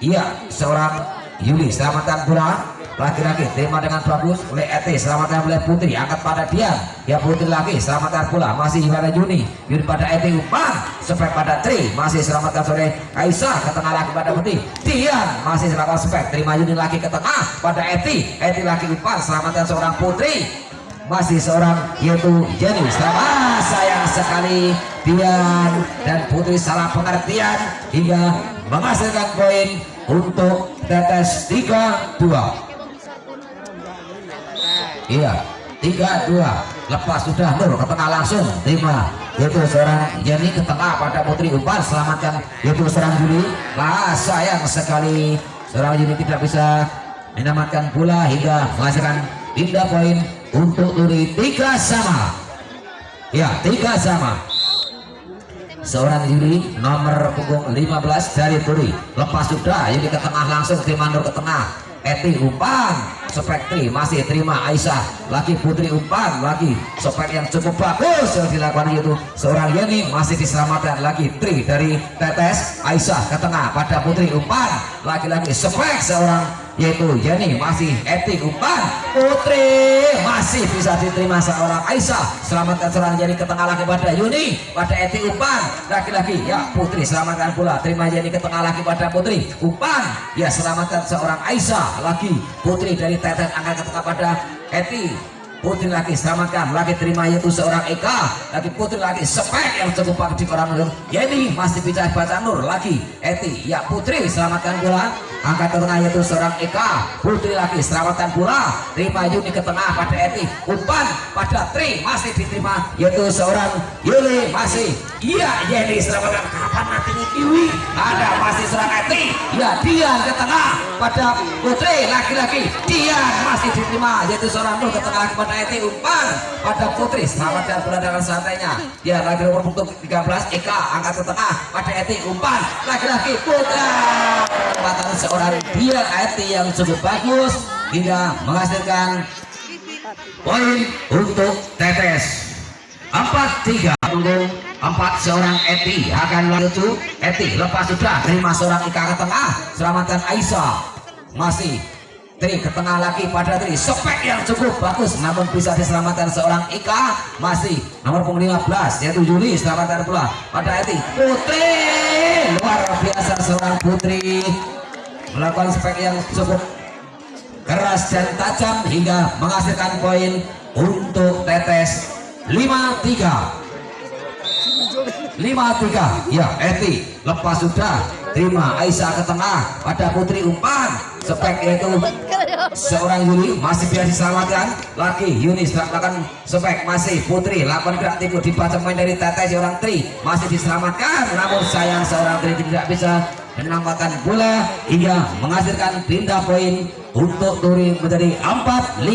Iya seorang Yuli selamatkan bola lagi-lagi terima dengan bagus oleh Eti selamatkan oleh putri angkat pada Dian ya putri lagi selamatkan bola masih pada Yuni pada Eti umpan spek pada Tri masih selamatkan oleh Aisyah ke tengah lagi pada putri Dian masih selamatkan spek terima Yuni lagi ke tengah pada Eti lagi umpan selamatkan seorang putri masih seorang yaitu Jenny selamat. Sayang sekali Dian dan putri salah pengertian hingga menghasilkan poin untuk Tetes 3-2. Iya 3-2 lepas sudah Nur ke tengah langsung terima yaitu seorang Jenny ke tengah pada putri umpan selamatkan yaitu seorang Juli. Sayang sekali seorang Juli tidak bisa menyelamatkan bola hingga menghasilkan pindah poin untuk Turi 3-3. Ya 3-3. Seorang Yuli nomor punggung 15 dari Turi lepas sudah Yuli ke tengah langsung terima Nur ke tengah Eti umpan spek Tri masih terima Aisyah lagi putri umpan lagi spek yang cukup bagus yang dilakukan yaitu seorang Yeni masih diselamatkan lagi Tri dari Tetes Aisyah ke tengah pada putri umpan lagi-lagi spek seorang yaitu Yeni masih Eti umpan putri masih bisa diterima seorang Aisyah selamatkan seorang Yeni ke tengah lagi pada Yuni pada Eti umpan lagi-lagi ya putri selamatkan bola terima Yeni ke tengah lagi pada putri umpan ya selamatkan seorang Aisyah lagi putri dari Tetes angkat ke tengah pada Eti putri lagi selamatkan lagi terima yaitu seorang Eka lagi putri lagi spek yang cukup bagus di koran Nur Yeni masih bisa baca Nur lagi Eti ya putri selamatkan bola angkat ke tengah yaitu seorang Eka putri lagi selamatkan bola terima Yuni ke tengah pada Eti umpan pada Tri masih diterima yaitu seorang Yuli masih iya Yeni selamatkan kapan nanti Kiwi ada masih seorang Eti ya Dian ke tengah pada putri lagi-lagi Dian masih diterima yaitu seorang Nur ke tengah pada Eti umpan pada putri selamatkan bola dengan santainya ya lagi nomor punggung 13 Eka angkat ke tengah pada Eti umpan lagi-lagi putra kesempatan seorang Dian Eti yang cukup bagus hingga menghasilkan poin untuk Tetes 4-3 punggung 4 seorang Eti akan menuju Eti lepas sudah terima seorang Eka ke tengah selamatkan Aisyah masih Tri ke tengah lagi pada Tri, spek yang cukup bagus namun bisa diselamatkan seorang Ika. Masih nomor punggung 15 yaitu Juli, selamatkan pula pada Eti. Putri luar biasa, seorang Putri melakukan spek yang cukup keras dan tajam hingga menghasilkan poin untuk tetes 5-3 ya. Eti lepas sudah, terima Aisyah ke tengah pada Putri, umpan spek yaitu seorang Yuli, masih bisa diselamatkan lagi. Yuni melakukan spek, masih Putri lakukan gerak tipu dibaca main dari tetes seorang Tri, masih diselamatkan namun sayang seorang Tri tidak bisa menampakkan bola hingga menghasilkan pindah poin untuk Turi menjadi 4-5,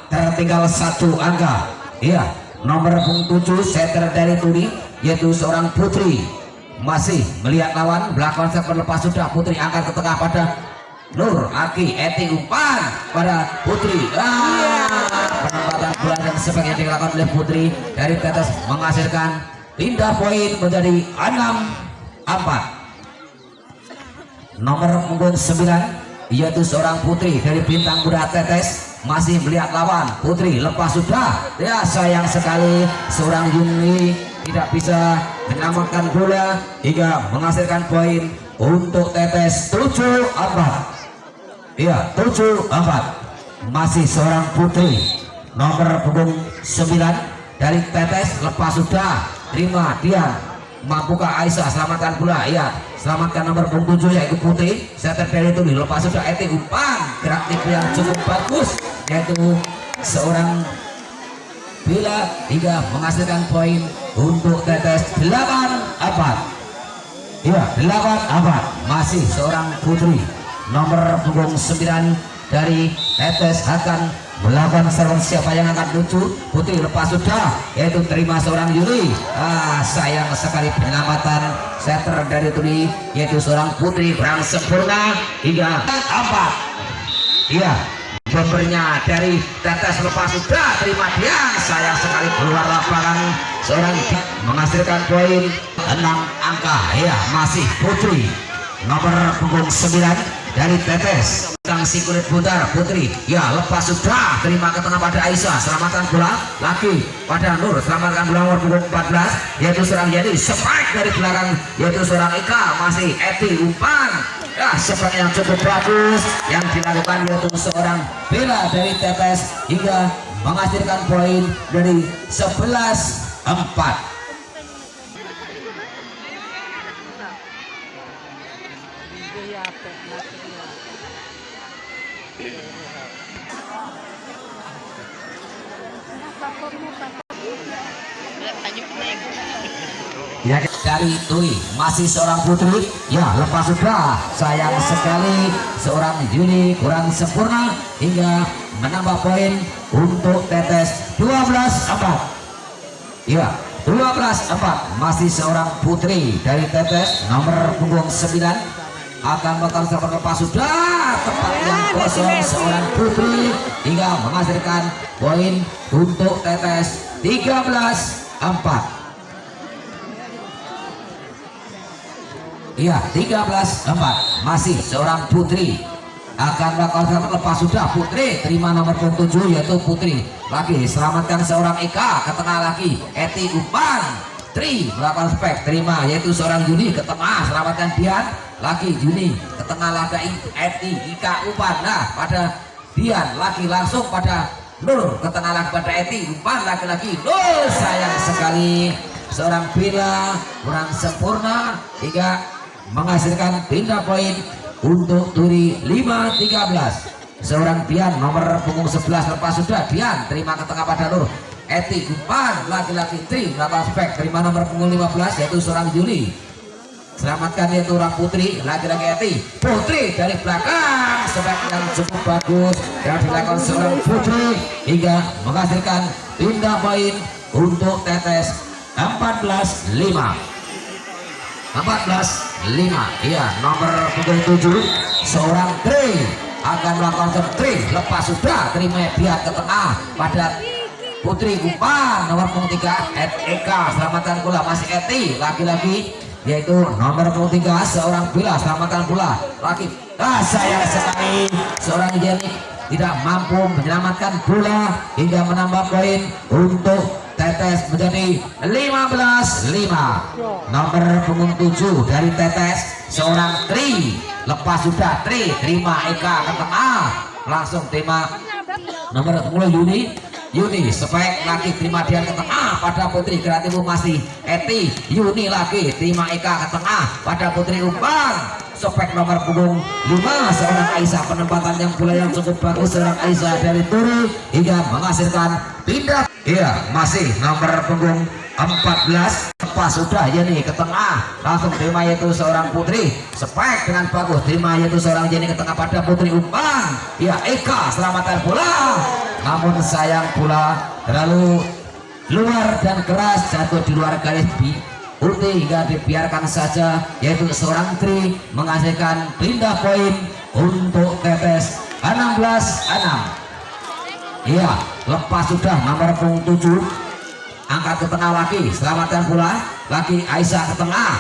tertinggal satu angka. Iya, nomor 7 setter dari Turi yaitu seorang Putri, masih melihat lawan belakang lepas sudah. Putri angkat ke tengah pada Nur Aki. Eti umpan pada Putri, penempatan bola dan sebagainya dilakukan oleh Putri dari tetes menghasilkan pindah poin menjadi 6-4. Nomor punggung 9 yaitu seorang Putri dari Bintang Muda Tetes, masih melihat lawan. Putri lepas sudah, ya sayang sekali seorang Yuni tidak bisa menyelamatkan bola hingga menghasilkan poin untuk Tetes 7-4. Ya, 7-4 masih seorang Putri. Nomor punggung 9 dari Tetes lepas sudah, terima dia. Mampukah Aisyah selamatkan pula? Ya, selamatkan nomor punggung 7 yaitu Putri. Setter dari itu lepas sudah, Eti umpan gerak tipu yang cukup bagus yaitu seorang Bila hingga menghasilkan poin untuk Tetes 8-4. Ya, 8-4 masih seorang Putri. Nomor punggung 9 dari Tetes akan melakukan serang, siapa yang akan lucu. Putri lepas sudah yaitu terima seorang Yuli. Sayang sekali penyelamatan setter dari Turi yaitu seorang Putri kurang sempurna hingga 4. Iya, bombernya dari Tetes lepas sudah, terima dia, sayang sekali keluar lapangan seorang menghasilkan poin 6 angka. Ya, masih Putri. Nomor punggung 9 dari Tetes sanksi kulit putar Putri, ya lepas sudah, terima ke tengah pada Aisyah, selamatkan bola lagi pada Nur, selamatkan bola nomor punggung 14 yaitu seorang Yedi, spike dari belakang yaitu seorang Ika, masih Eti umpan, ya spike yang cukup bagus yang dilakukan yaitu seorang Bella dari Tetes hingga menghasilkan poin dari 11-4. Ya, dari Turi masih seorang Putri, ya lepas sudah, sayang sekali seorang Yuni kurang sempurna hingga menambah poin untuk Tetes 12-4. Ya, 12-4 masih seorang Putri dari Tetes. Nomor punggung 9 akan bakal lepas sudah, tempat yang kosong seorang Putri hingga menghasilkan poin untuk Tetes 13-4. Iya, 13-4 masih seorang Putri akan melakukan lepas sudah. Putri terima nomor 7 yaitu Putri lagi, selamatkan seorang Eka ke tengah lagi. Eti umpan, Tri melakukan spek, terima yaitu seorang Juni ke tengah, selamatkan Dian lagi. Juni ke tengah lagi, Eti Ika umpan, nah pada Dian lagi langsung pada Nur ke tengah lagi pada Eti umpan lagi-lagi. Nur, sayang sekali seorang Bila kurang sempurna hingga menghasilkan pindah poin untuk Turi 5-13. Seorang Bian nomor punggung 11 lepas sudah, Bian terima ke tengah pada Nur. Eti umpan lagi-lagi, Tri melakukan spek, terima nomor punggung 15 yaitu seorang Juli, selamatkan yaitu orang Putri lagi-lagi. Eti Putri dari belakang, spek yang cukup bagus yang dilakukan seorang Putri hingga menghasilkan pindah poin untuk Tetes 14-5. 14-5. Iya, nomor punggung 7 seorang Tri akan melakukan Tri lepas sudah, terima dia ke tengah pada Putri umpan nomor punggung 3 Eka, selamatkan bola masih Eti lagi-lagi yaitu nomor punggung 3 seorang Bila, selamatkan bola lagi sayang sekali seorang Jenny tidak mampu menyelamatkan bola hingga menambah poin untuk Tetes menjadi 15-5. Nomor punggung 7 dari Tetes seorang Tri, lepas sudah Tri, terima Eka ke tengah, langsung terima nomor 10 Yuni spek lagi terima dia ke tengah pada Putri Kreatif masih Eti Yuni lagi terima Eka ke tengah pada Putri Umbang spek nomor punggung 5 seorang Aisyah, penempatan yang bola yang cukup bagus seorang Aisyah dari Turi hingga menghasilkan pindah. Iya, masih nomor punggung 14 lepas sudah Yeni ke tengah, langsung terima yaitu seorang Putri spek dengan bagus terima yaitu seorang Yeni ke tengah pada Putri Umbang. Ya Eka selamatkan bola, namun sayang bola terlalu luar dan keras jatuh di luar garis ulti hingga dibiarkan saja yaitu seorang Tri menghasilkan pindah poin untuk Tetes 16-6. Iya, lepas sudah nomor punggung 7 angkat ke tengah lagi, selamatkan bola lagi Aisyah ke tengah.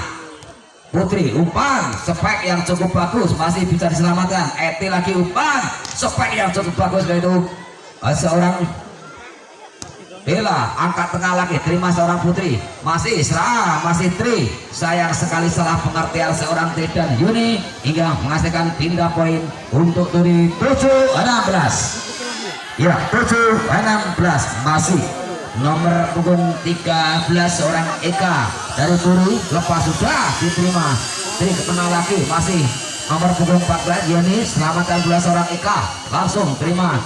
Putri Umpang spek yang cukup bagus masih bisa diselamatkan. Eti lagi Umpang spek yang cukup bagus yaitu seorang Bella angkat tengah lagi terima seorang Putri masih serah masih Tri, sayang sekali salah pengertian seorang Tri dan Yuni hingga menghasilkan pindah poin untuk Turi 7-16. Ya 7-16 masih nomor punggung 13 seorang Eka dari Turi lepas sudah diterima Tri ke tengah lagi masih nomor punggung 14 Yeni selamatkan bola seorang Eka langsung terima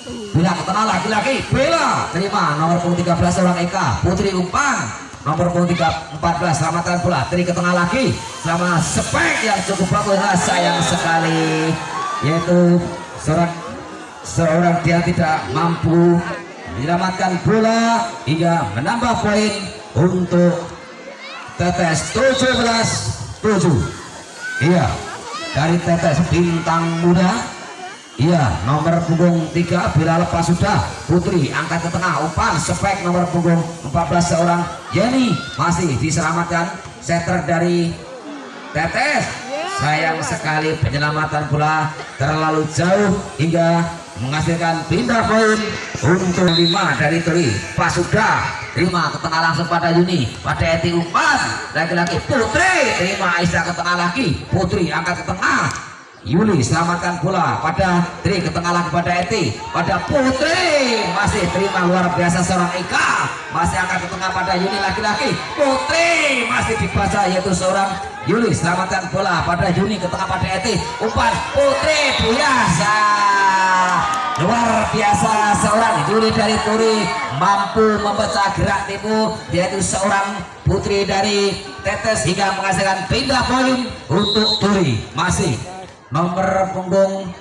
Bila ke tengah lagi-lagi Bella terima nomor punggung 13 seorang Eka Putri Umpang nomor punggung 14 selamatkan bola Tri ke tengah lagi sama spek yang cukup bagus. Sayang sekali yaitu seorang dia tidak mampu menyelamatkan bola hingga menambah poin untuk Tetes 17-7. Iya, dari Tetes Bintang Muda. Iya, nomor punggung 3 bila lepas sudah Putri angkat ke tengah umpan spek nomor punggung 14 seorang Yeni masih diselamatkan setter dari Tetes. Sayang sekali penyelamatan bola terlalu jauh hingga menghasilkan pindah poin untuk 5 dari Turi. Pas sudah terima ke tengah langsung pada Yuni pada Eti umpan lagi-lagi Putri terima Aisyah ke tengah lagi Putri angkat ke tengah Yuli selamatkan bola pada Tri ke tengah lagi pada Eti pada Putri masih terima luar biasa seorang Eka masih angkat ke tengah pada Yuni lagi-lagi Putri masih dibaca yaitu seorang Yuli selamatkan bola pada Yuni ke tengah pada Eti umpan Putri biasa luar biasa seorang Yuli dari Turi mampu membaca gerak tipu yaitu seorang Putri dari Tetes hingga menghasilkan pindah poin untuk Turi. Masih nomor punggung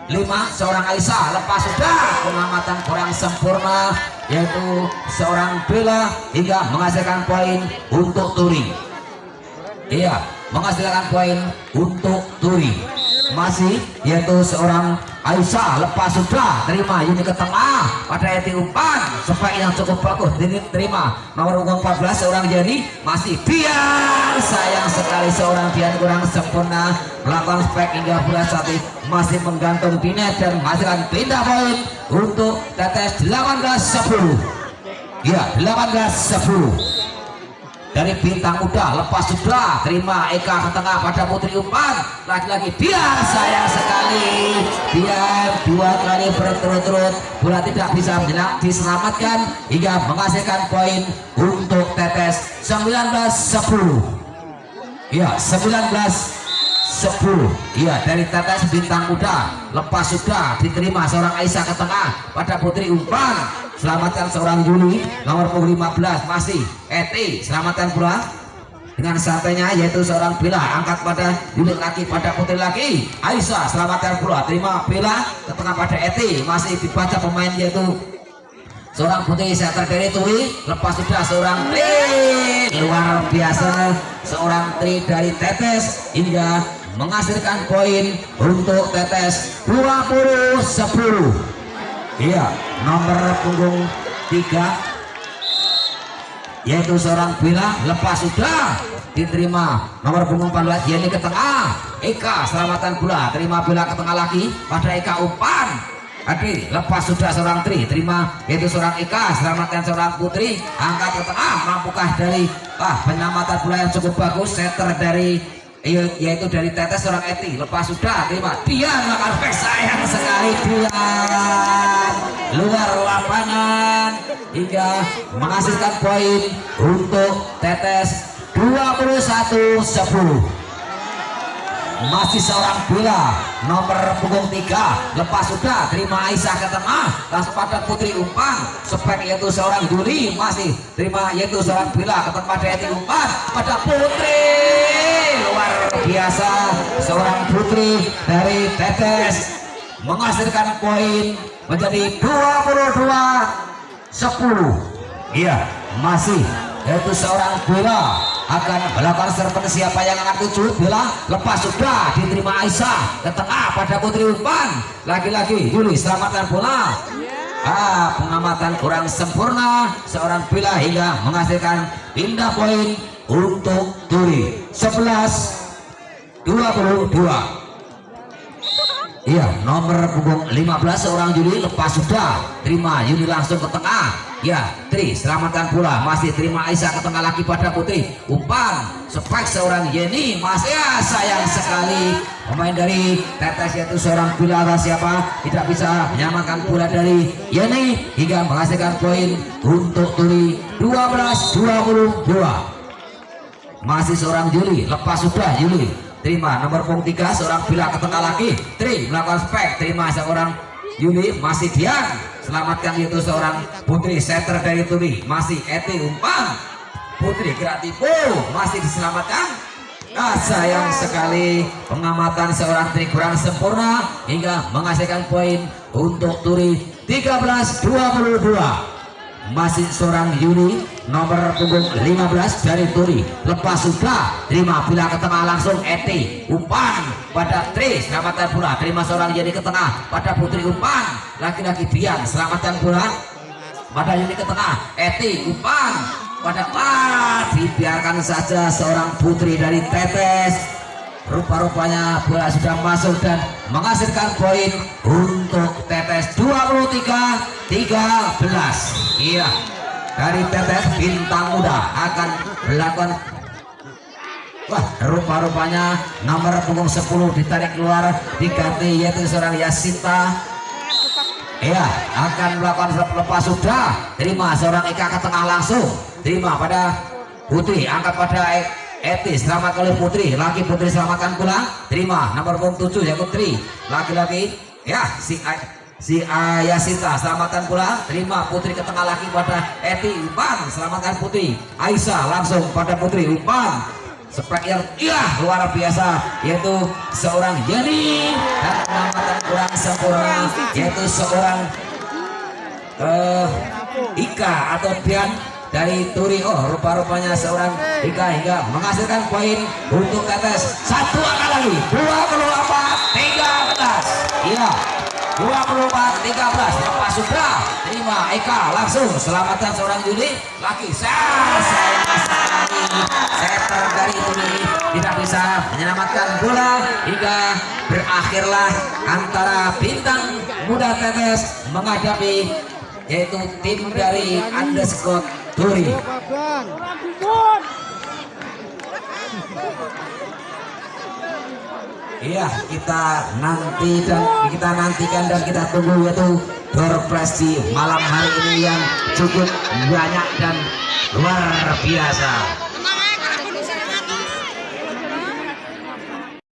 5 seorang Aisyah lepas sudah pengamatan kurang sempurna yaitu seorang Bella hingga menghasilkan poin untuk Turi. Iya, menghasilkan poin untuk Turi. Masih yaitu seorang Aisyah lepas sudah terima Yuni ke tengah pada Eti umpan spek yang cukup bagus diterima nomor 14 seorang Jadi masih biar sayang sekali seorang Dian kurang sempurna melakukan spek hingga bola satu masih menggantung di net dan menghasilkan pindah poin untuk Tetes 18-10. Ya 18-10 dari Bintang Muda lepas sudah terima Eka ke tengah pada Putri umpan lagi-lagi biar sayang sekali biar 2 kali berturut-turut bola tidak bisa diselamatkan hingga menghasilkan poin untuk Tetes 19-10. Ya 19-10. Iya dari Tetes Bintang Muda lepas sudah diterima seorang Aisyah ke tengah pada Putri umpan selamatkan seorang Yuli nomor punggung 15 masih Eti selamatkan bola dengan santainya yaitu seorang Bella angkat pada Yuli lagi pada Putri lagi Aisyah selamatkan bola terima Bella ke tengah pada Eti masih dibaca pemain yaitu seorang Putri setter dari Turi lepas sudah seorang Tri luar biasa seorang Tri dari Tetes hingga menghasilkan poin untuk Tetes 20-10. Iya, nomor punggung 3 yaitu seorang Bella lepas sudah diterima nomor punggung 14 Yeni ke tengah Eka selamatan bola, terima bola ke tengah lagi pada Eka umpan. Adi lepas sudah seorang Tri, terima yaitu seorang Eka, selamatkan seorang Putri, angkat ke tengah, mampukah dari penyelamatan bola yang cukup bagus, setter dari yaitu dari Tetes seorang Eti, lepas sudah terima Dian makan back, sayang sekali Dian luar lapangan hingga menghasilkan poin untuk Tetes 21-10. Masih seorang Bila nomor punggung 3, lepas sudah terima Aisyah ke tengah, langsung pada Putri umpan, spek yaitu seorang Juli, masih terima yaitu seorang Bila ke tempat Eti umpan pada Putri, luar biasa seorang Putri dari Tetes menghasilkan poin menjadi 22-10. Iya, masih yaitu seorang Bila akan melakukan serven, siapa yang akan tuju Bila lepas sudah diterima Aisyah ke tengah pada Putri umpan, lagi-lagi Yuli selamatkan bola, pengamatan kurang sempurna seorang Bila hingga menghasilkan pindah poin untuk Turi 11-22. Iya, nomor punggung 15 seorang Yuli lepas sudah terima Yuli langsung ke tengah, ya Tri selamatkan bola, masih terima Aisyah ke tengah lagi pada Putri umpan, spek seorang Yeni, masih sayang sekali pemain dari Tetes yaitu seorang Bila siapa tidak bisa menyamakan bola dari Yeni hingga menghasilkan poin untuk Turi 12-22. Masih seorang Yuli lepas sudah Yuli terima nomor punggung 3 seorang Bila ke tengah lagi, Tri melakukan spek, terima seorang Yuli, masih Dian selamatkan yaitu seorang Putri, setter dari Turi, masih Eti umpan, Putri gerak tipu, masih diselamatkan. Sayang sekali pengamatan seorang Tri kurang sempurna hingga menghasilkan poin untuk Turi 13-22. Masih seorang Yuli nomor punggung 15 dari Turi, lepas sudah terima Bila ke tengah langsung Eti umpan pada Tri selamatkan bola, terima seorang Yeni ke tengah pada Putri umpan, laki-laki Dian selamatkan bola pada Yeni ke tengah, Eti umpan pada dibiarkan saja seorang Putri dari Tetes, rupa-rupanya bola sudah masuk dan menghasilkan poin untuk Tetes 23-13. Iya, dari Tetes bintang muda akan melakukan rupa-rupanya nomor punggung 10 ditarik keluar, diganti yaitu seorang Yasita. Iya, akan melakukan lepas sudah terima seorang Eka ke tengah langsung, terima pada Putri, angkat pada Eti selamat oleh Putri, laki Putri selamatkan pulang, terima nomor punggung 7 yaitu Tri, laki-laki ya si Ayasita selamatkan pulang, terima Putri ke tengah lagi pada Eti umpan, selamatkan Putri, Aisyah langsung pada Putri umpan, spek yang luar biasa yaitu seorang Yeni dan pengamatan kurang sempurna yaitu seorang Ika atau Dian dari Turi. Rupa-rupanya seorang Ika hingga menghasilkan poin untuk Tetes. Satu angka lagi 24-13. Iya, 24-13. Lepas sudah terima Eka langsung selamatkan seorang Yuli, laki sayang sekali setter dari Turi tidak bisa menyelamatkan bola hingga berakhirlah antara bintang muda Tetes menghadapi yaitu tim dari Underscore Turi. Iya, kita nantikan dan kita tunggu yaitu door prize di malam hari ini yang cukup banyak dan luar biasa.